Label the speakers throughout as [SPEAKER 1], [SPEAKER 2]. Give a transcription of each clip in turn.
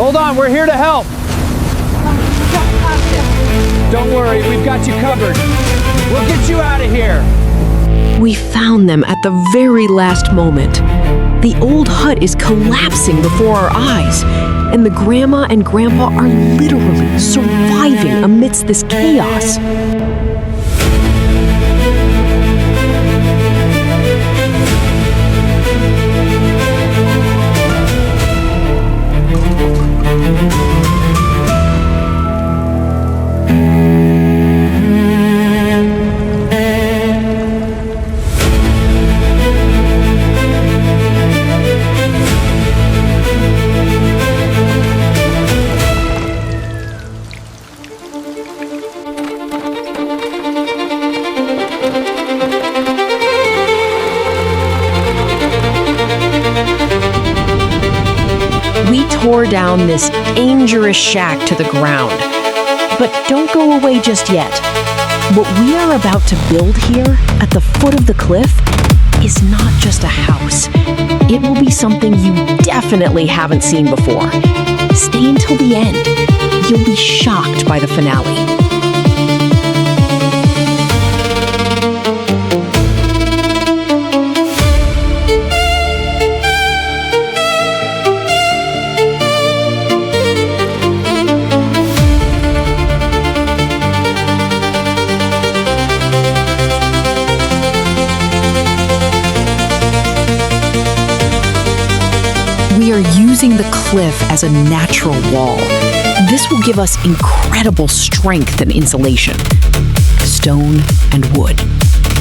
[SPEAKER 1] Hold on, we're here to help. Don't worry, we've got you covered. We'll get you out of here.
[SPEAKER 2] We found them at the very last moment. The old hut is collapsing before our eyes, and the grandma and grandpa are literally surviving amidst this chaos. Tore down this dangerous shack to the ground. But don't go away just yet. What we are about to build here at the foot of the cliff is not just a house. It will be something you definitely haven't seen before. Stay until the end. You'll be shocked by the finale. We are using the cliff as a natural wall. This will give us incredible strength and insulation. Stone and wood,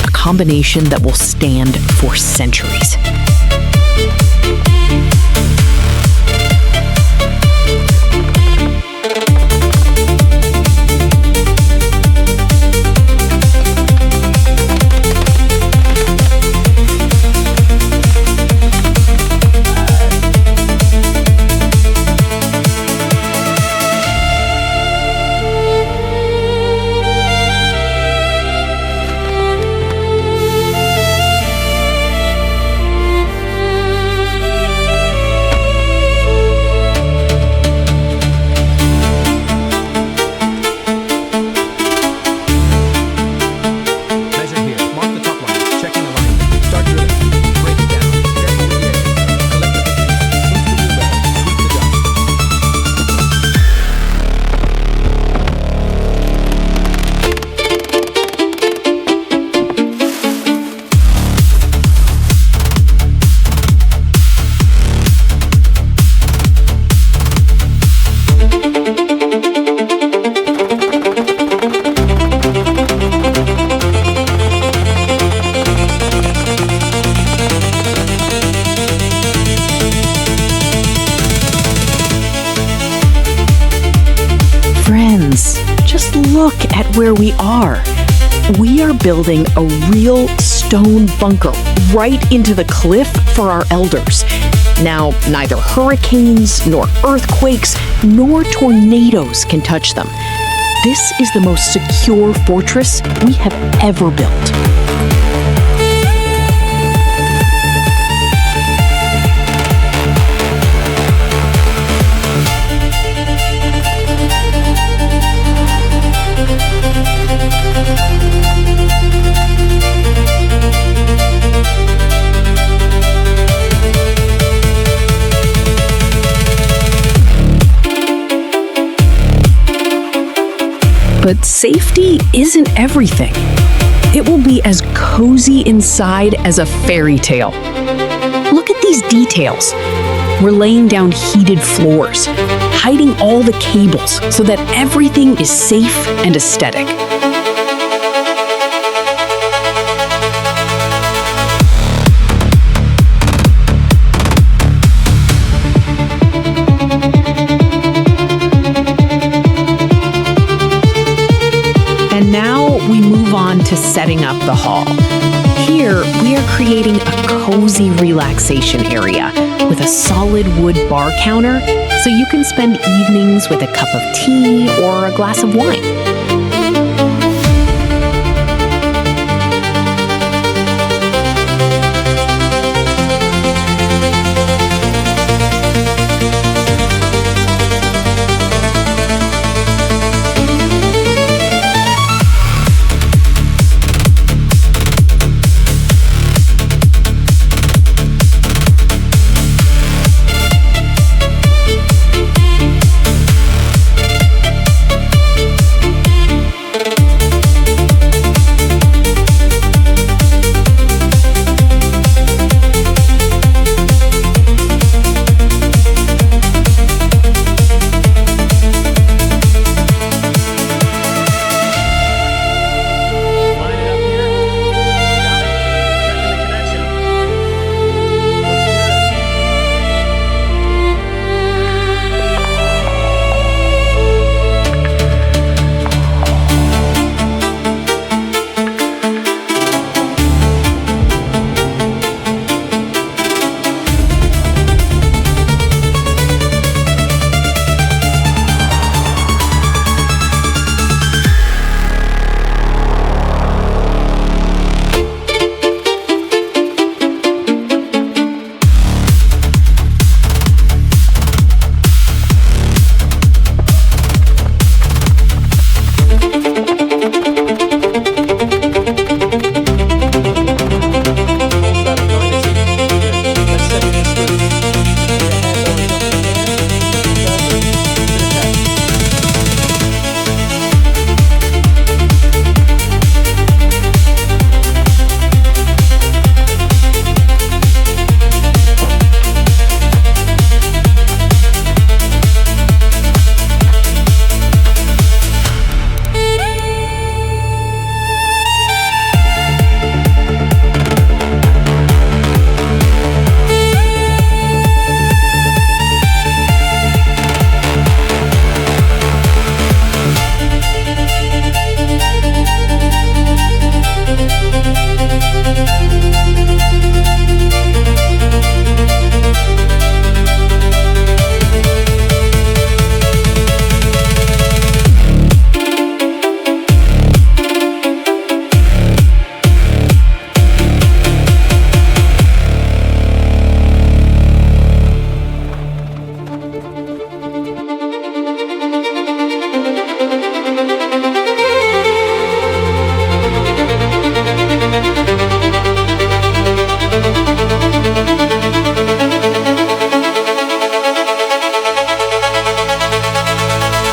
[SPEAKER 2] a combination that will stand for centuries. Just look at where we are. We are building a real stone bunker right into the cliff for our elders. Now, neither hurricanes, nor earthquakes, nor tornadoes can touch them. This is the most secure fortress we have ever built. But safety isn't everything. It will be as cozy inside as a fairy tale. Look at these details. We're laying down heated floors, hiding all the cables so that everything is safe and aesthetic. And now we move on to setting up the hall. Here, we are creating a cozy relaxation area with a solid wood bar counter so you can spend evenings with a cup of tea or a glass of wine.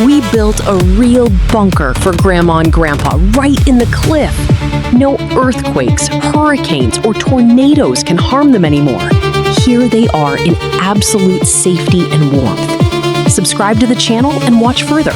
[SPEAKER 2] We built a real bunker for Grandma and Grandpa right in the cliff. No earthquakes, hurricanes, or tornadoes can harm them anymore. Here they are in absolute safety and warmth. Subscribe to the channel and watch further.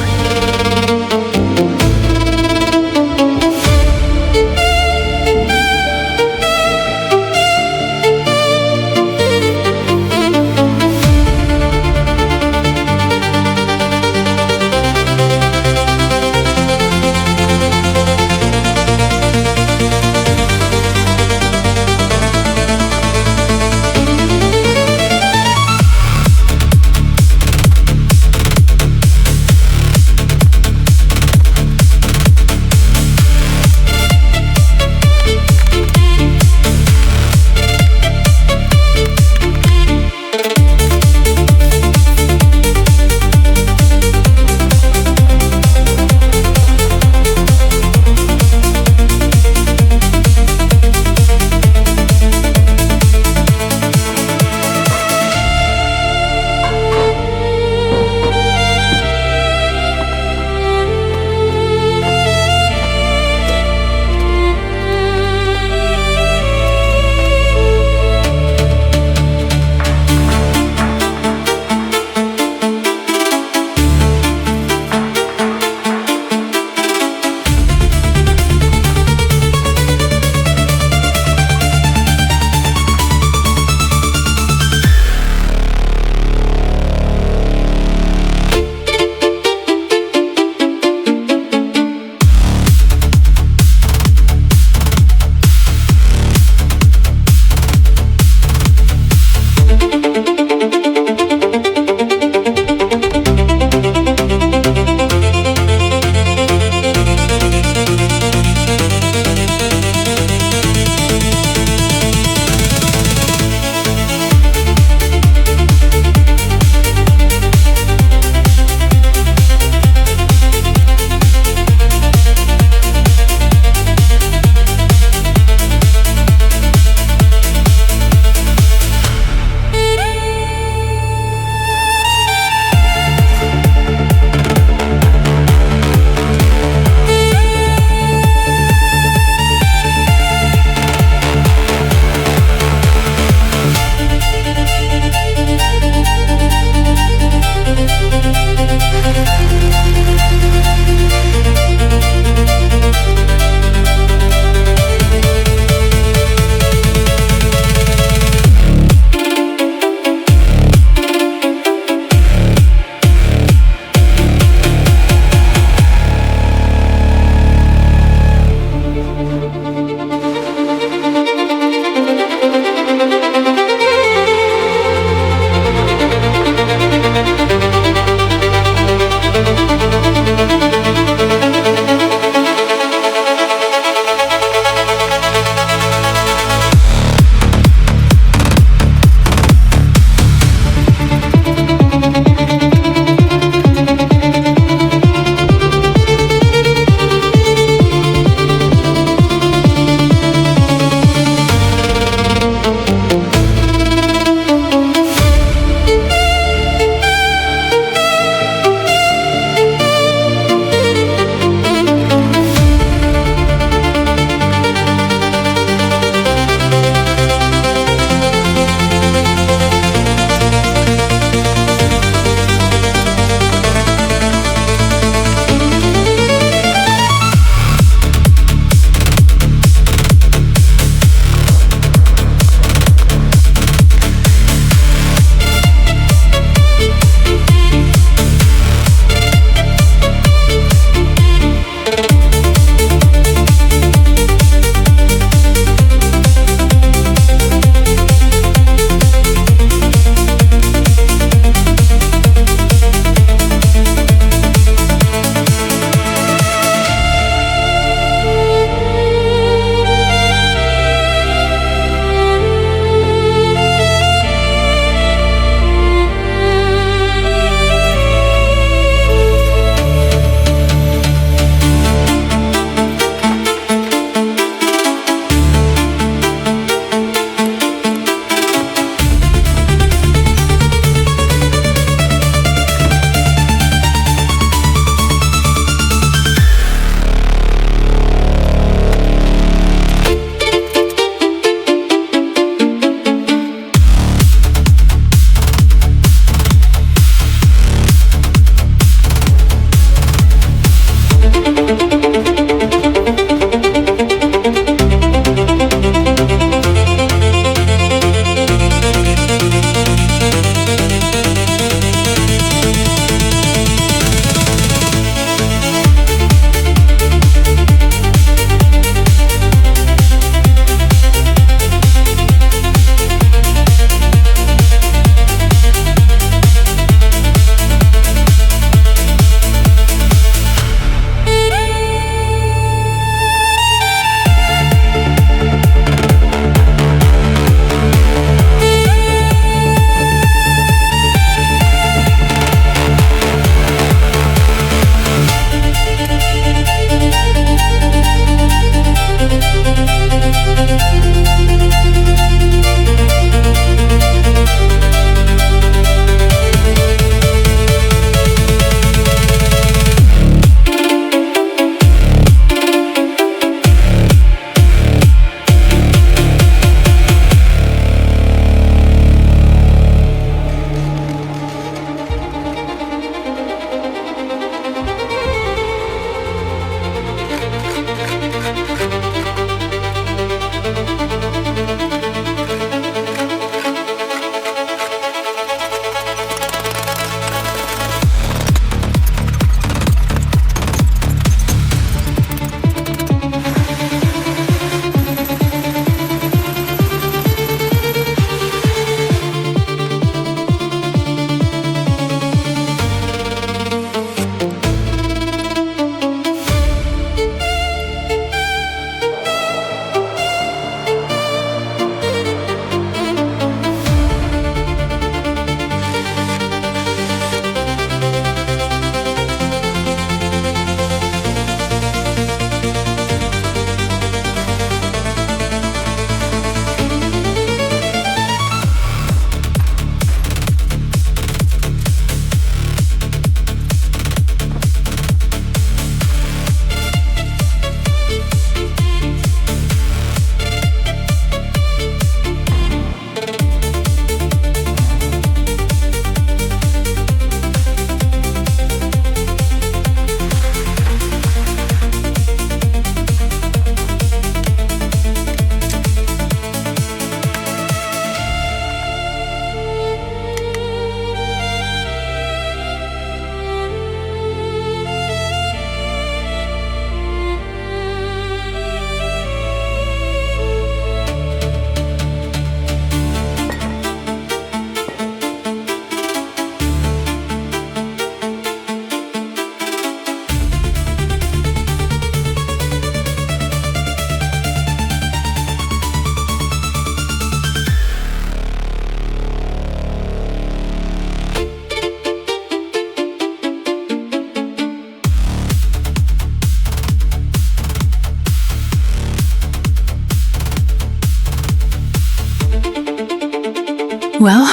[SPEAKER 2] Well,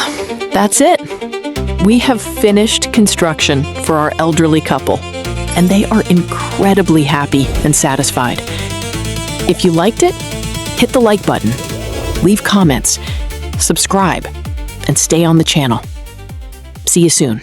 [SPEAKER 2] that's it. We have finished construction for our elderly couple, and they are incredibly happy and satisfied. If you liked it, hit the like button, leave comments, subscribe, and stay on the channel. See you soon.